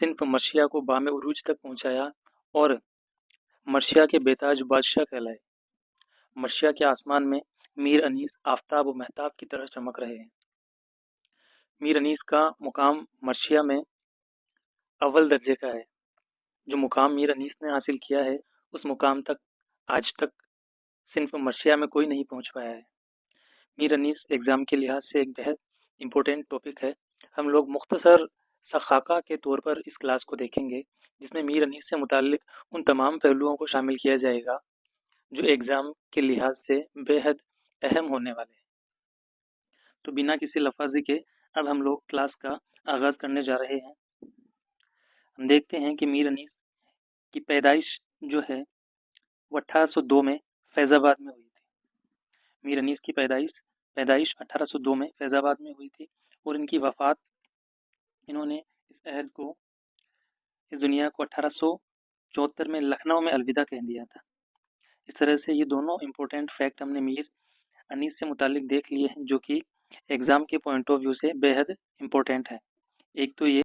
सिन्फ मर्शिया को बाम उरूज तक पहुंचाया और मर्शिया के बेताज बादशाह कहलाए। मर्शिया के आसमान में मीर अनीस आफताब व महताब की तरह चमक रहे हैं। मीर अनीस का मुकाम मर्शिया में अव्वल दर्जे का है। जो मुकाम मीर अनीस ने हासिल किया है उस मुकाम तक आज तक सिन्फ मर्शिया में कोई नहीं पहुंच पाया है। मीर अनीस एग्ज़ाम के लिहाज से एक बेहद इम्पोर्टेंट टॉपिक है। हम लोग मुख्तसर सा खाका के तौर पर इस क्लास को देखेंगे, जिसमें मीर अनीस से मुताल्लिक उन तमाम पहलुओं को शामिल किया जाएगा जो एग्ज़ाम के लिहाज से बेहद अहम होने वाले हैं। तो बिना किसी लफाजी के अब हम लोग क्लास का आगाज़ करने जा रहे हैं। हम देखते हैं कि मीर अनीस की पैदाइश जो है वो 1802 में फैज़ाबाद में हुई थी। मीर अनीस की पैदाइश 1802 में फैज़ाबाद में हुई थी और इनकी वफ़ात, इन्होंने इस अहद को, इस दुनिया को 1874 में लखनऊ में अलविदा कह दिया था। इस तरह से ये दोनों इम्पोर्टेंट फैक्ट हमने मीर अनीस से मुतालिक देख लिए हैं, जो कि एग्ज़ाम के पॉइंट ऑफ व्यू से बेहद इम्पोर्टेंट है। एक तो ये